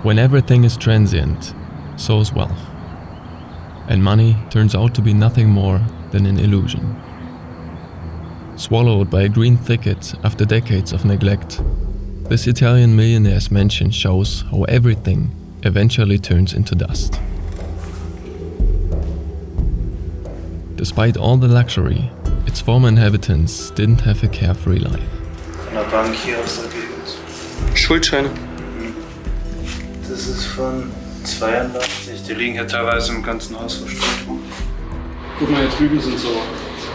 When everything is transient, so is wealth. And money turns out to be nothing more than an illusion. Swallowed by a green thicket after decades of neglect, this Italian millionaire's mansion shows how everything eventually turns into dust. Despite all the luxury, its former inhabitants didn't have a carefree life. Von der Bank hier aus der Gegend. Schuldscheine. Das ist von 82. Die liegen hier teilweise im ganzen Haus verstreut rum. Guck mal, hier drüben sind so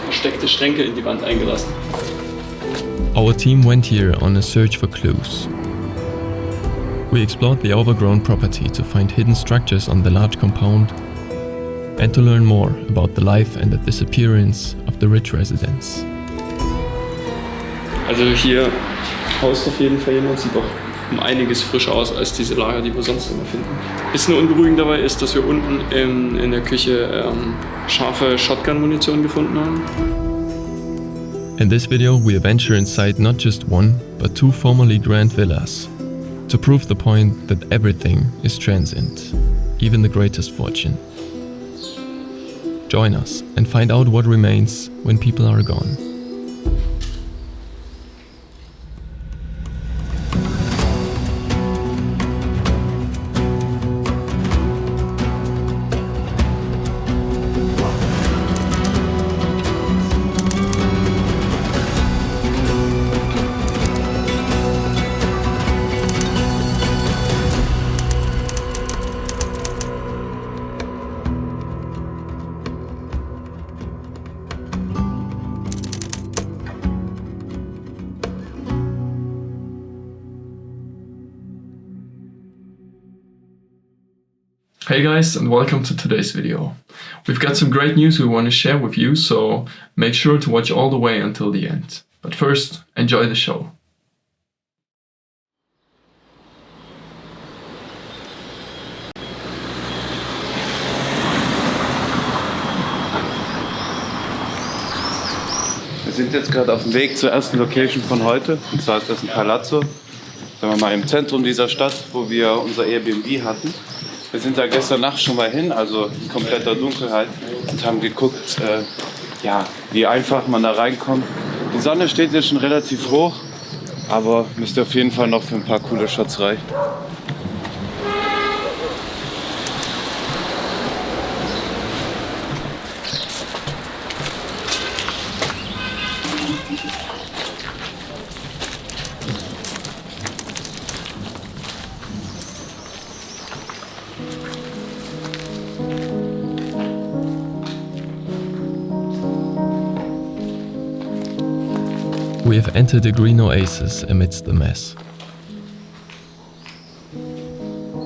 versteckte Schränke in die Wand eingelassen. Our team went here on a search for clues. We explored the overgrown property to find hidden structures on the large compound and to learn more about the life and the disappearance of the rich residents. Also hier haust auf jeden Fall jemand, sieht doch um einiges frischer aus als diese Lager, die wir sonst immer finden. Bisschen unberuhigend dabei ist, dass wir unten in der Küche scharfe Shotgun-Munition gefunden haben. In this video we venture inside not just one, but two formerly grand villas to prove the point that everything is transient, even the greatest fortune. Join us and find out what remains when people are gone. Hey guys, and welcome to today's video. We've got some great news we want to share with you, so make sure to watch all the way until the end. But first, enjoy the show. Wir sind jetzt gerade auf dem Weg zur ersten Location von heute. Und zwar ist das ein Palazzo, sagen wir mal im Zentrum dieser Stadt, wo wir unser Airbnb hatten. Wir sind da gestern Nacht schon mal hin, also in kompletter Dunkelheit, und haben geguckt, wie einfach man da reinkommt. Die Sonne steht jetzt schon relativ hoch, aber müsste auf jeden Fall noch für ein paar coole Shots reichen. We have entered a green oasis amidst the mess.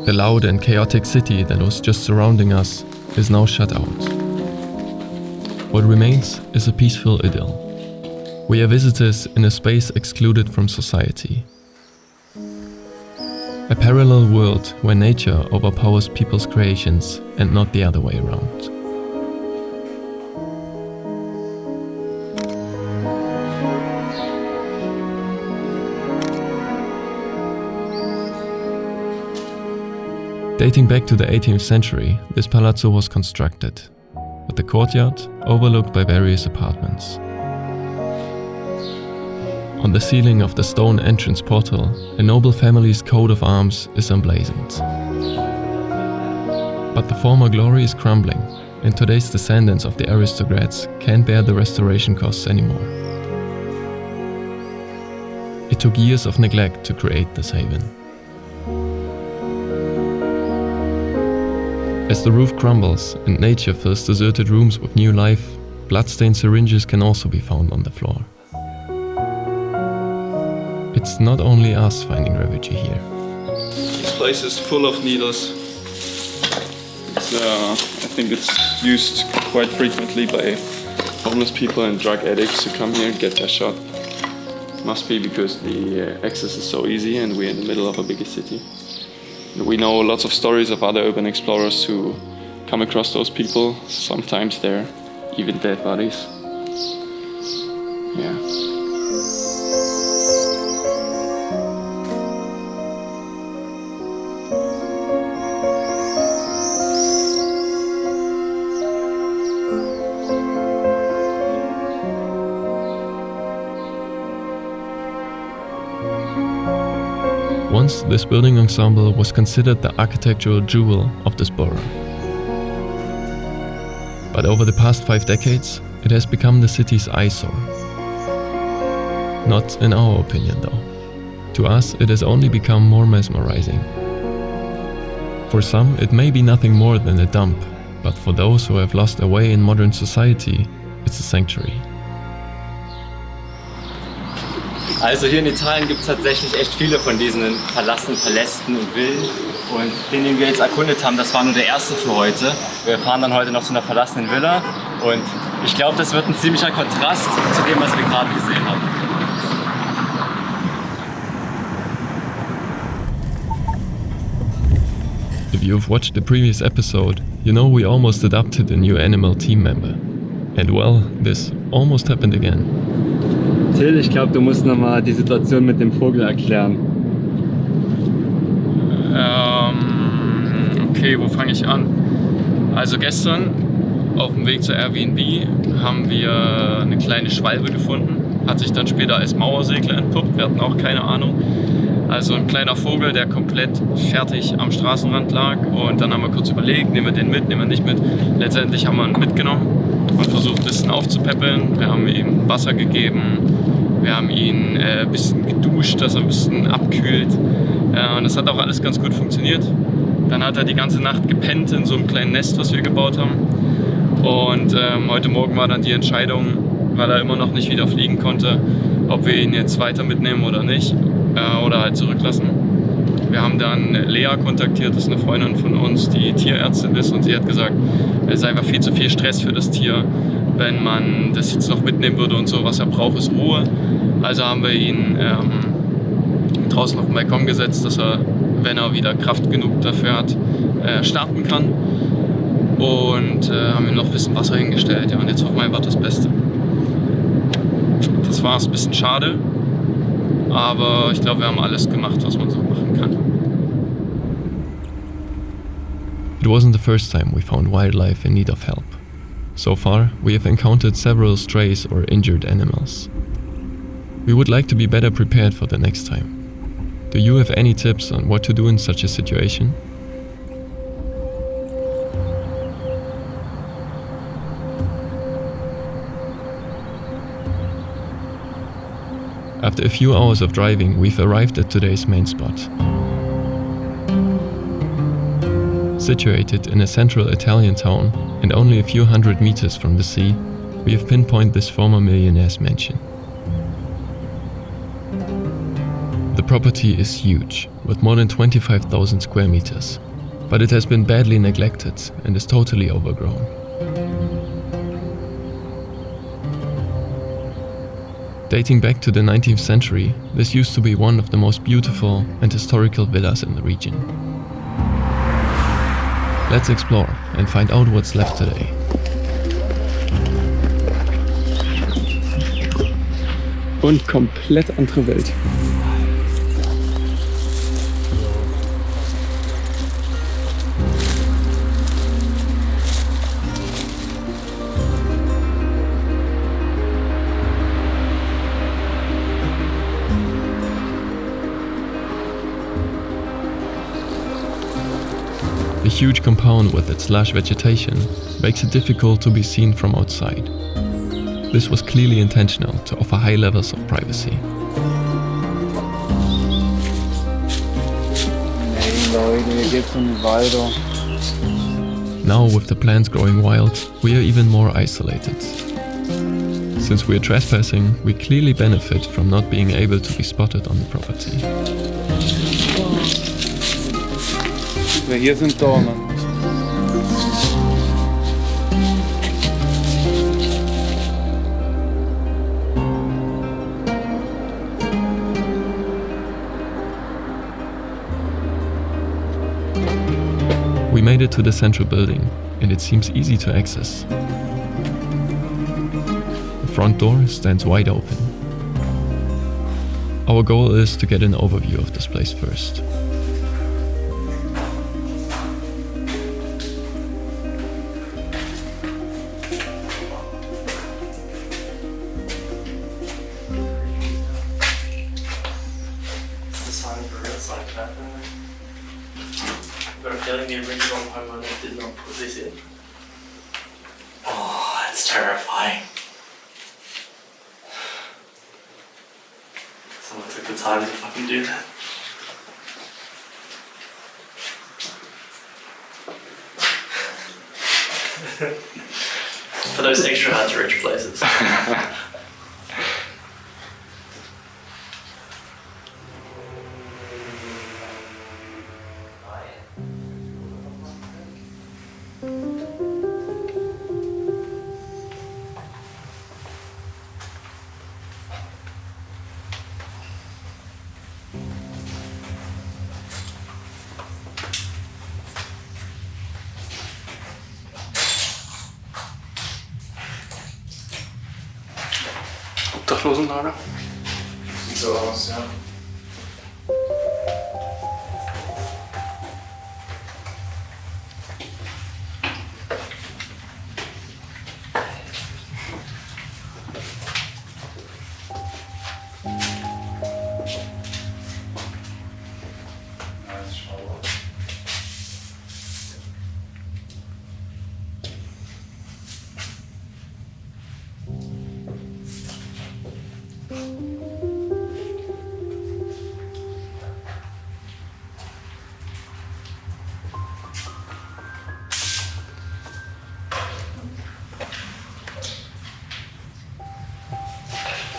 The loud and chaotic city that was just surrounding us is now shut out. What remains is a peaceful idyll. We are visitors in a space excluded from society. A parallel world where nature overpowers people's creations and not the other way around. Dating back to the 18th century, this palazzo was constructed, with the courtyard overlooked by various apartments. On the ceiling of the stone entrance portal, a noble family's coat of arms is emblazoned. But the former glory is crumbling, and today's descendants of the aristocrats can't bear the restoration costs anymore. It took years of neglect to create this haven. As the roof crumbles and nature fills deserted rooms with new life, bloodstained syringes can also be found on the floor. It's not only us finding refuge here. This place is full of needles. I think it's used quite frequently by homeless people and drug addicts who come here and get their shot. Must be because the access is so easy and we're in the middle of a bigger city. We know lots of stories of other urban explorers who come across those people. Sometimes they're even dead bodies. Yeah. Once, this building ensemble was considered the architectural jewel of this borough. But over the past 5 decades, it has become the city's eyesore. Not in our opinion, though. To us, it has only become more mesmerizing. For some, it may be nothing more than a dump, but for those who have lost their way in modern society, it's a sanctuary. Also hier in Italien gibt es tatsächlich echt viele von diesen verlassenen Palästen und Villen. Und den wir jetzt erkundet haben, das war nur der erste für heute. Wir fahren dann heute noch zu einer verlassenen Villa. Und ich glaube, das wird ein ziemlicher Kontrast zu dem, was wir gerade gesehen haben. If you've watched the previous episode, you know we almost adopted a new animal team member. And well, this almost happened again. Till, ich glaube, du musst nochmal die Situation mit dem Vogel erklären. Okay, wo fange ich an? Also gestern auf dem Weg zur Airbnb haben wir eine kleine Schwalbe gefunden. Hat sich dann später als Mauersegler entpuppt. Wir hatten auch keine Ahnung. Also ein kleiner Vogel, der komplett fertig am Straßenrand lag. Und dann haben wir kurz überlegt, nehmen wir den mit, nehmen wir nicht mit. Letztendlich haben wir ihn mitgenommen und versucht ein bisschen aufzupäppeln. Wir haben ihm Wasser gegeben. Wir haben ihn ein bisschen geduscht, dass er ein bisschen abkühlt. Und das hat auch alles ganz gut funktioniert. Dann hat er die ganze Nacht gepennt in so einem kleinen Nest, was wir gebaut haben. Und heute Morgen war dann die Entscheidung, weil er immer noch nicht wieder fliegen konnte, ob wir ihn jetzt weiter mitnehmen oder nicht. Oder halt zurücklassen. Wir haben dann Lea kontaktiert, das ist eine Freundin von uns, die Tierärztin ist, und sie hat gesagt, es ist einfach viel zu viel Stress für das Tier, wenn man das jetzt noch mitnehmen würde und so. Was er braucht, ist Ruhe. Also haben wir ihn draußen auf den Balkon gesetzt, dass er, wenn er wieder Kraft genug dafür hat, starten kann. Und haben ihm noch ein bisschen Wasser hingestellt. Ja, und jetzt hoffen wir einfach das Beste. Das war ein bisschen schade. Aber ich glaube, wir haben alles gemacht, was man so machen kann. It wasn't the first time we found wildlife in need of help. So far, we have encountered several strays or injured animals. We would like to be better prepared for the next time. Do you have any tips on what to do in such a situation? After a few hours of driving, we've arrived at today's main spot. Situated in a central Italian town and only a few hundred meters from the sea, we have pinpointed this former millionaire's mansion. The property is huge, with more than 25,000 square meters, but it has been badly neglected and is totally overgrown. Dating back to the 19th century, this used to be one of the most beautiful and historical villas in the region. Let's explore and find out what's left today. Und komplett andere Welt. The huge compound with its lush vegetation makes it difficult to be seen from outside. This was clearly intentional to offer high levels of privacy. Hey Leute, hier geht's nicht weiter. Now, with the plants growing wild, we are even more isolated. Since we are trespassing, we clearly benefit from not being able to be spotted on the property. Ja, hier sind Dornen. We made it to the central building, and it seems easy to access. The front door stands wide open. Our goal is to get an overview of this place first. killing the original my mother did not put this in. Oh, that's terrifying. Someone took the time to fucking do that. For those extra hard to reach places. Obdachlosenlager? Sieht so aus, ja.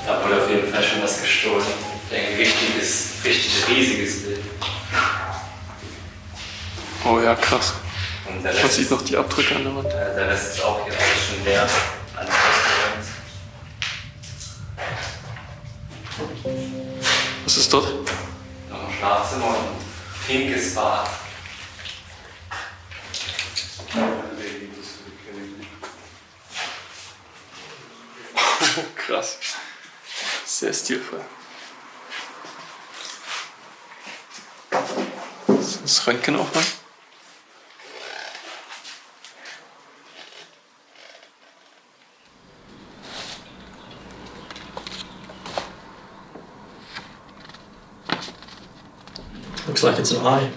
Da wurde auf jeden Fall schon was gestohlen. Ein richtig riesiges Bild. Oh ja, krass. Und der Man Rest, sieht noch die Abdrücke an der Wand. der Rest ist auch hier alles schon leer. Alles ausgeräumt. Was ist dort? Noch ein Schlafzimmer und ein pinkes Bad. Krass. Sehr stilvoll. Das Röntgen auch mal. Looks like it's an eye.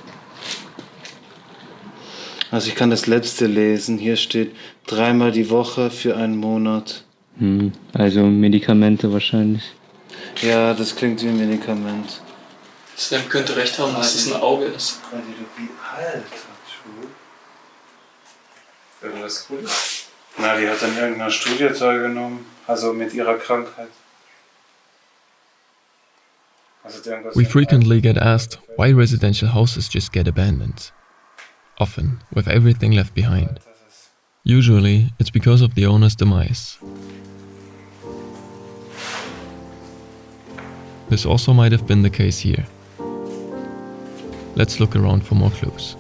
Also ich kann das letzte lesen. Hier steht 3-mal die Woche für einen Monat. Also Medikamente wahrscheinlich. Ja, das klingt wie ein Medikament. Sam könnte recht haben, dass es ein Auge ist. Alter, irgendwas Cooles? Na, die hat dann irgendeine Studie teilgenommen. Also mit ihrer Krankheit. We frequently get asked why residential houses just get abandoned, often with everything left behind. Usually, it's because of the owner's demise. This also might have been the case here. Let's look around for more clues.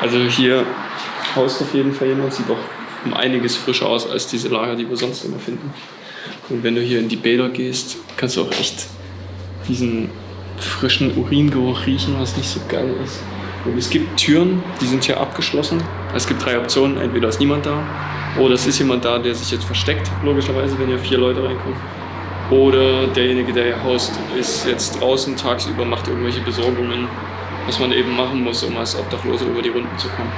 Also hier haust auf jeden Fall jemand, sieht auch um einiges frischer aus als diese Lager, die wir sonst immer finden. Und wenn du hier in die Bäder gehst, kannst du auch echt diesen frischen Uringeruch riechen, was nicht so geil ist. Und es gibt Türen, die sind hier abgeschlossen. Es gibt 3 Optionen, entweder ist niemand da oder es ist jemand da, der sich jetzt versteckt, logischerweise, wenn hier 4 Leute reinkommen. Oder derjenige, der hier haust, ist jetzt draußen tagsüber, macht irgendwelche Besorgungen, was man eben machen muss, um als Obdachloser über die Runden zu kommen.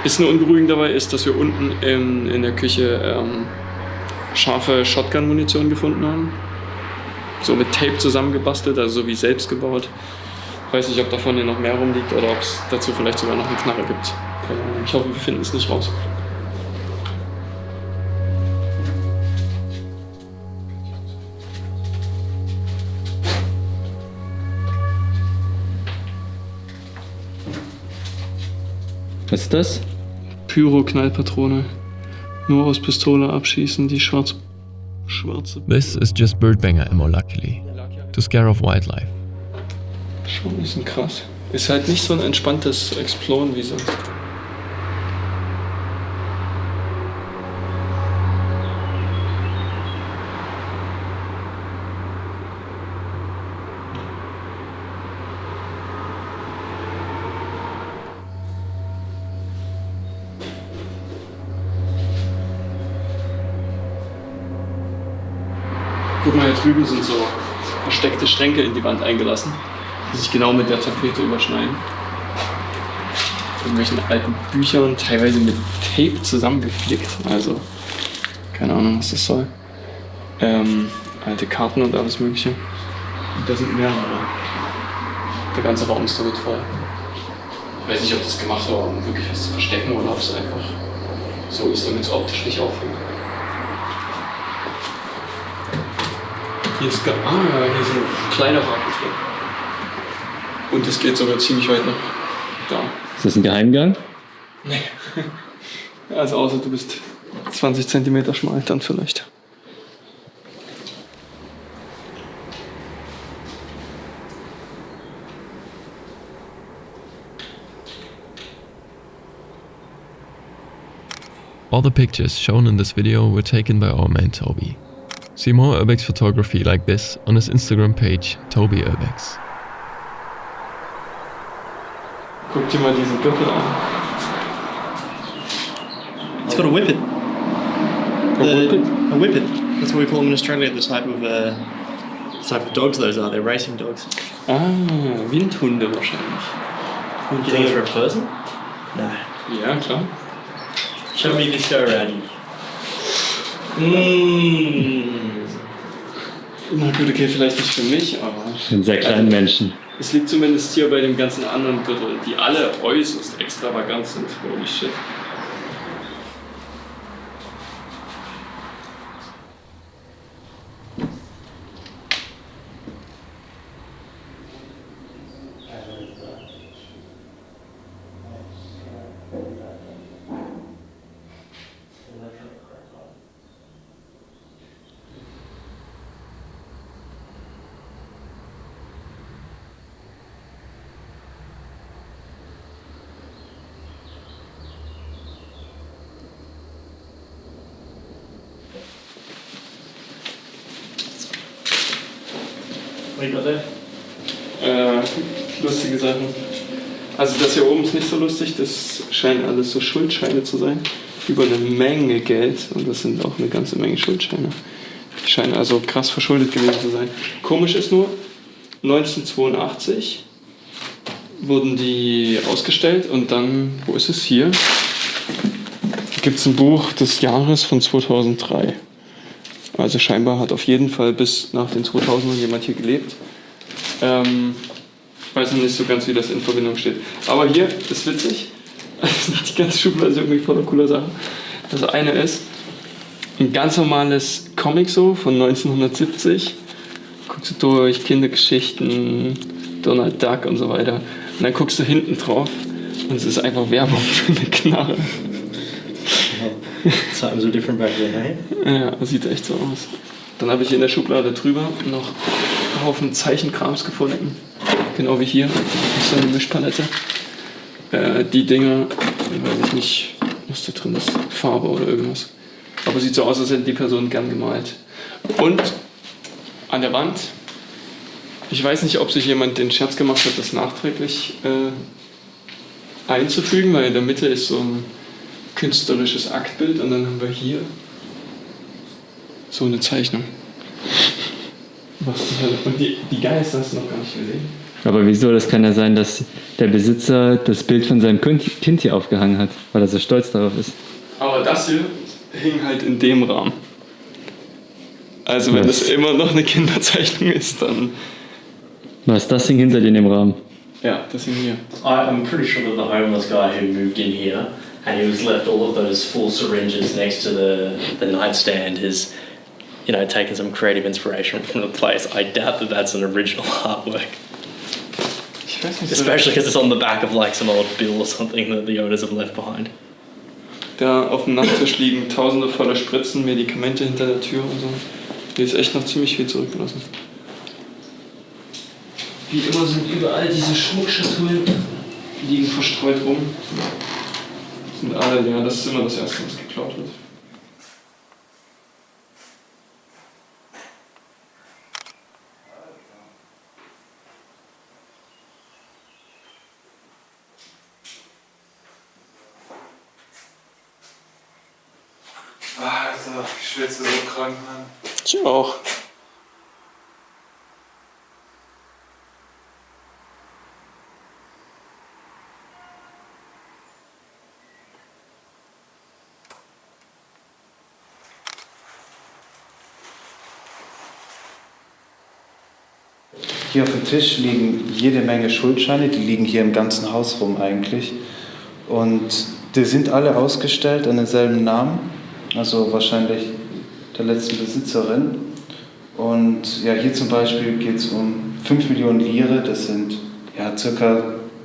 Bisschen unberuhigend dabei ist, dass wir unten in der Küche scharfe Shotgun-Munition gefunden haben. So mit Tape zusammengebastelt, also so wie selbst gebaut. Ich weiß nicht, ob davon hier noch mehr rumliegt oder ob es dazu vielleicht sogar noch eine Knarre gibt. Keine Ahnung. Ich hoffe, wir finden es nicht raus. Was ist das? Pyro-Knallpatrone. Nur aus Pistole abschießen, die schwarze. This is just birdbanger ammo, luckily, to scare off wildlife. Schon ein bisschen krass. Ist halt nicht so ein entspanntes Exploren wie sonst. Guck mal, hier drüben sind so versteckte Schränke in die Wand eingelassen, die sich genau mit der Tapete überschneiden. Irgendwelchen alten Büchern, teilweise mit Tape zusammengeflickt. Also, keine Ahnung, was das soll. Alte Karten und alles Mögliche. Und da sind mehrere. Der ganze Raum ist damit voll. Ich weiß nicht, ob das gemacht war, um wirklich was zu verstecken oder ob es einfach so ist, damit es optisch nicht auffällt. Hier ist hier sind kleine Haken drin. Und es geht sogar ziemlich weit nach da. Ist das ein Geheimgang? Nee. Also außer du bist 20 cm schmal, dann vielleicht. All the pictures shown in this video were taken by our man Toby. See more Urbex photography like this on his Instagram page, Toby Urbex. Guck dir mal diesen Gürtel an. It's got a whippet. A whippet? A whippet. That's what we call them in Australia. The type of dogs those are. They're racing dogs. Ah, Windhunde wahrscheinlich. Und You think it's for a person? No. ja, klar. Show me this go around. Na gut, okay, vielleicht nicht für mich, aber... Einen sehr kleinen Menschen. Es liegt zumindest hier bei den ganzen anderen Gürteln, die alle äußerst extravagant sind. Holy shit. What do you got there? Lustige Sachen. Also das hier oben ist nicht so lustig, das scheinen alles so Schuldscheine zu sein. Über eine Menge Geld und das sind auch eine ganze Menge Schuldscheine. Die scheinen also krass verschuldet gewesen zu sein. Komisch ist nur, 1982 wurden die ausgestellt und dann, wo ist es hier? Gibt es ein Buch des Jahres von 2003. Also scheinbar hat auf jeden Fall bis nach den 2000ern jemand hier gelebt. Ich weiß noch nicht so ganz, wie das in Verbindung steht. Aber hier ist witzig. Die ganze Schublade ist irgendwie voller cooler Sachen. Das eine ist ein ganz normales Comic so von 1970. Guckst du durch, Kindergeschichten, Donald Duck und so weiter. Und dann guckst du hinten drauf und es ist einfach Werbung für eine Knarre. Times were different back then, eh? Ja, sieht echt so aus. Dann habe ich in der Schublade drüber noch einen Haufen Zeichenkrams gefunden. Genau wie hier. Das ist so eine Mischpalette. Die Dinger, weiß ich nicht, was da drin ist, Farbe oder irgendwas. Aber sieht so aus, als hätte die Person gern gemalt. Und an der Wand, ich weiß nicht, ob sich jemand den Scherz gemacht hat, das nachträglich einzufügen, weil in der Mitte ist so ein künstlerisches Aktbild und dann haben wir hier so eine Zeichnung. Und die Geister hast du noch gar nicht gesehen. Aber wieso? Das kann ja sein, dass der Besitzer das Bild von seinem Kind hier aufgehangen hat, weil er so stolz darauf ist. Aber das hier hing halt in dem Rahmen. Also wenn das immer noch eine Kinderzeichnung ist, dann... Was, das hing hinter dir in dem Rahmen? Ja, das hing hier. I'm pretty sure that the homeless guy who moved in here and he was left all of those full syringes next to the nightstand has, you know, taken some creative inspiration from the place. I doubt that that's an original artwork. Ich weiß nicht, Especially because it's on the back of like some old bill or something that the owners have left behind. Da auf dem Nachttisch liegen tausende voller Spritzen, Medikamente hinter der Tür und so. Hier ist echt noch ziemlich viel zurückgelassen. Wie immer sind überall diese Schmuckschatullen, liegen verstreut rum. Sind alle, ja, das ist immer das Erste, was geklaut wird. Also, ich schwitze so krank, Mann. Ich auch. Hier auf dem Tisch liegen jede Menge Schuldscheine, die liegen hier im ganzen Haus rum eigentlich. Und die sind alle ausgestellt an denselben Namen, also wahrscheinlich der letzten Besitzerin. Und ja, hier zum Beispiel geht es um 5 Millionen Lire, das sind ja ca.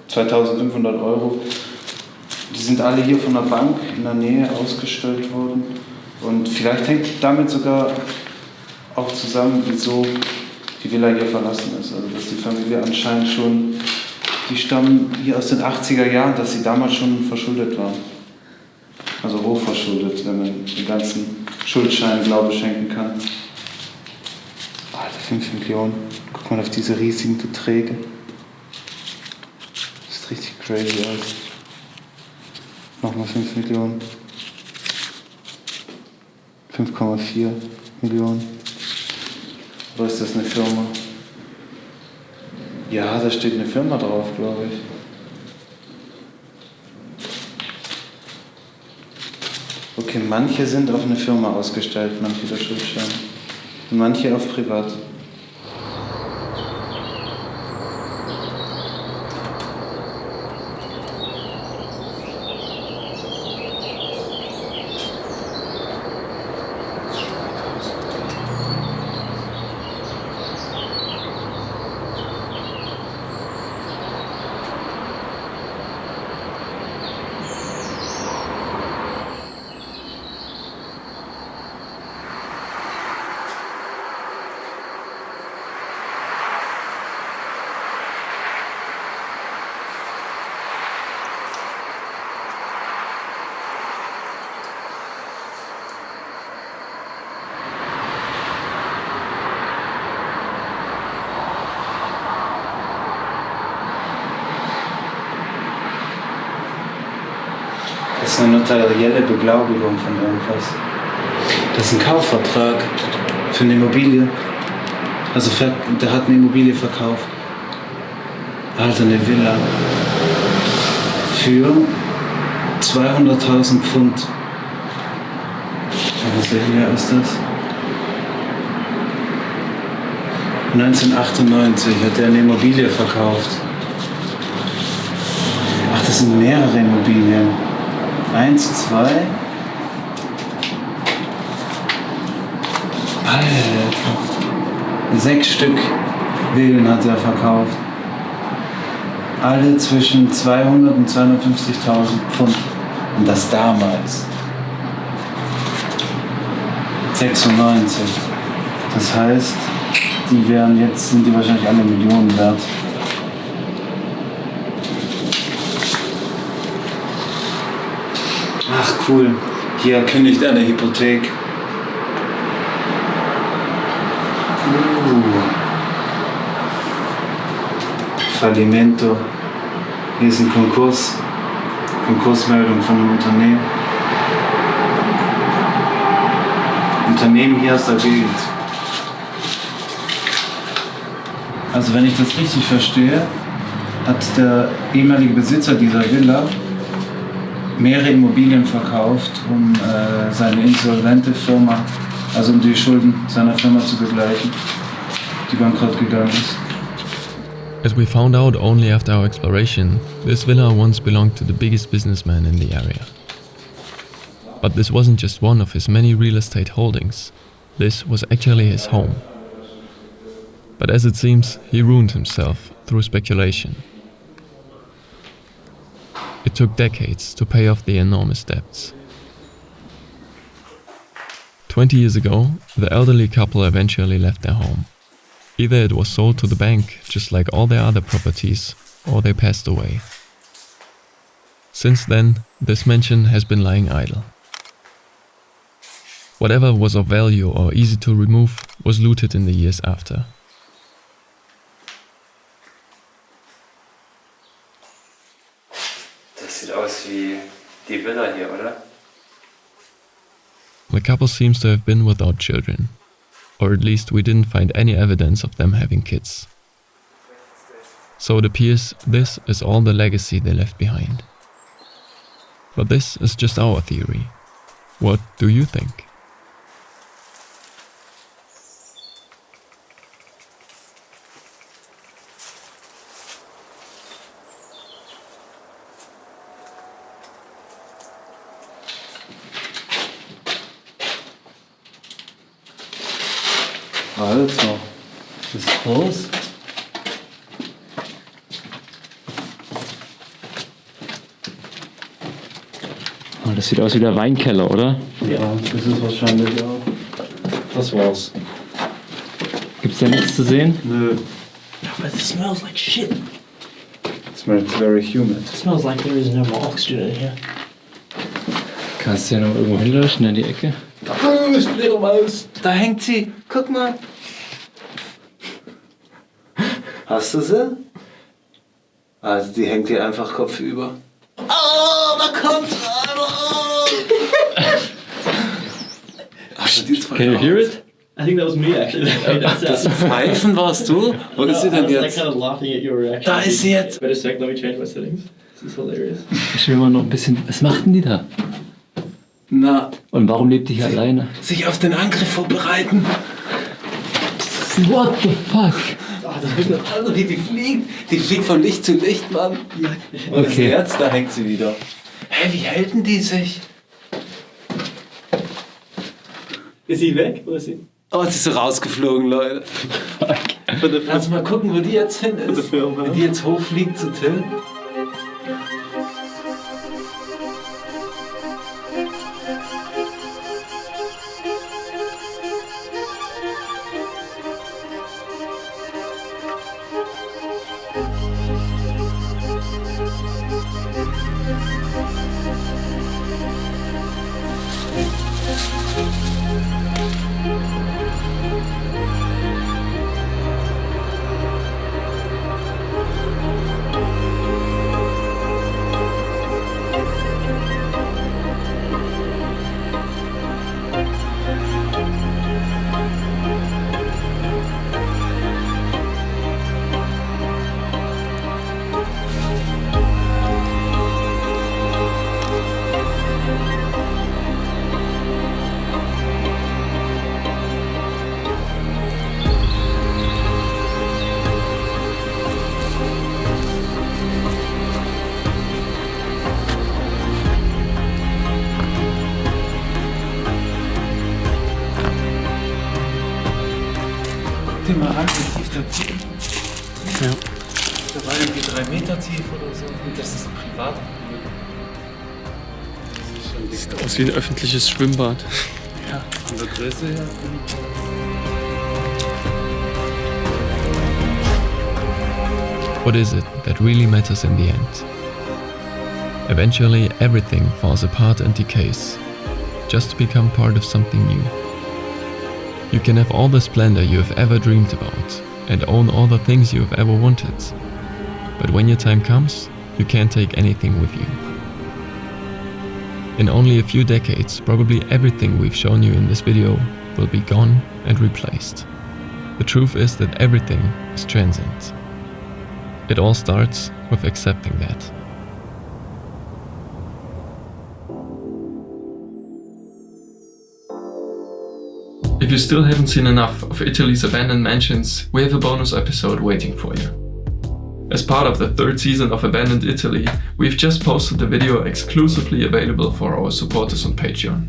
2500 Euro. Die sind alle hier von der Bank in der Nähe ausgestellt worden. Und vielleicht hängt damit sogar auch zusammen, wieso die Villa hier verlassen ist. Also dass die Familie anscheinend schon, die stammen hier aus den 80er Jahren, dass sie damals schon verschuldet waren. Also hochverschuldet, wenn man den ganzen Schuldscheinen Glaube schenken kann. Alter, 5 Millionen. Guck mal auf diese riesigen Beträge. Das sieht richtig crazy aus. Nochmal 5 Millionen. 5,4 Millionen. Oder ist das eine Firma? Ja, da steht eine Firma drauf, glaube ich. Okay, manche sind auf eine Firma ausgestellt, manche der Schuldschein. Und manche auf privat. Das ist eine notarielle Beglaubigung von irgendwas. Das ist ein Kaufvertrag für eine Immobilie. Also der hat eine Immobilie verkauft. Also eine Villa. Für 200.000 Pfund. Welches Jahr ist das? 1998 hat er eine Immobilie verkauft. Ach, das sind mehrere Immobilien. 1, 2. Alter. 6 Stück Villen hat er verkauft. Alle zwischen 200 und 250.000 Pfund. Und das damals. 96. Das heißt, sind die wahrscheinlich alle Millionen wert. cool. Hier kündigt eine Hypothek. Fallimento. Hier ist ein Konkurs. Konkursmeldung von einem Unternehmen. Unternehmen hier aus der Gegend. Also wenn ich das richtig verstehe, hat der ehemalige Besitzer dieser Villa mehrere Immobilien verkauft, um seine insolvente Firma, also um die Schulden seiner Firma zu begleichen, die bankrott gegangen ist. As we found out only after our exploration, this villa once belonged to the biggest businessman in the area. But this wasn't just one of his many real estate holdings. This was actually his home. But as it seems, he ruined himself through speculation. It took decades to pay off the enormous debts. 20 years ago, the elderly couple eventually left their home. Either it was sold to the bank, just like all their other properties, or they passed away. Since then, this mansion has been lying idle. Whatever was of value or easy to remove was looted in the years after. Das sieht aus wie die Villa hier, oder? The couple seems to have been without children, or at least we didn't find any evidence of them having kids. So it appears this is all the legacy they left behind. But this is just our theory. What do you think? Also, das ist groß. Oh, das sieht aus wie der Weinkeller, oder? Ja, das ist wahrscheinlich auch. Das war's. Gibt's da nichts zu sehen? Nö. But it smells like shit. It It smells very humid. smells like there is no more oxygen in here. Kannst du ja noch irgendwo hinleuchten in die Ecke? Da hängt sie. Guck mal. Hast du sie? Also die hängt hier einfach kopfüber. Oh, da kommt's rein. Also die ist voll Can you hear laut. it? I think that was me actually. Das Pfeifen warst du? Wo ist sie denn I was jetzt? kind of laughing at your reaction. Da ist sie jetzt. Wait a sec, let me change my settings. This is hilarious. Ich will mal noch ein bisschen. Was macht denn die da? Na, Und warum lebt die hier alleine? sich auf den Angriff vorbereiten. What the fuck? Also die fliegt. Die fliegt von Licht zu Licht, Mann. Wo ist sie Okay. jetzt? Da hängt sie wieder. Hä, wie hält denn die sich? Ist sie weg? Wo ist sie? Oh, sie ist so rausgeflogen, Leute. Lass mal gucken, wo die jetzt hin ist. Wie die jetzt hochfliegt zu Till. Guck dir mal an, wie tief der Pool ist. Ja. Da war irgendwie 3 Meter tief oder so. Und das ist ein Privatpool. Sieht aus wie ein öffentliches Schwimmbad. Ja, von der Größe her. What is it that really matters in the end? Eventually, everything falls apart and decays, just to become part of something new. You can have all the splendor you have ever dreamed about, and own all the things you have ever wanted. But when your time comes, you can't take anything with you. In only a few decades, probably everything we've shown you in this video will be gone and replaced. The truth is that everything is transient. It all starts with accepting that. If you still haven't seen enough of Italy's abandoned mansions, we have a bonus episode waiting for you. As part of the third season of Abandoned Italy, we've just posted the video exclusively available for our supporters on Patreon.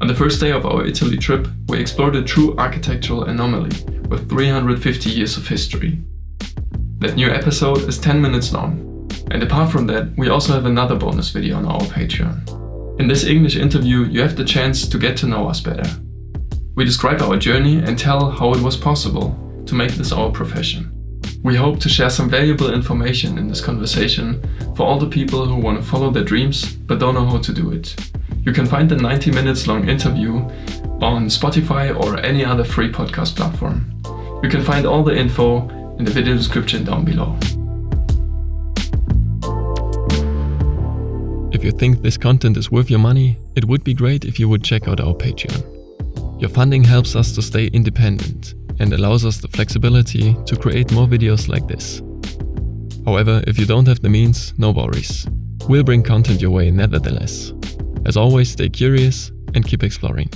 On the first day of our Italy trip, we explored a true architectural anomaly with 350 years of history. That new episode is 10 minutes long, and apart from that, we also have another bonus video on our Patreon. In this English interview, you have the chance to get to know us better. We describe our journey and tell how it was possible to make this our profession. We hope to share some valuable information in this conversation for all the people who want to follow their dreams but don't know how to do it. You can find the 90 minutes long interview on Spotify or any other free podcast platform. You can find all the info in the video description down below. If you think this content is worth your money, it would be great if you would check out our Patreon. Your funding helps us to stay independent and allows us the flexibility to create more videos like this. However, if you don't have the means, no worries. We'll bring content your way nevertheless. As always, stay curious and keep exploring.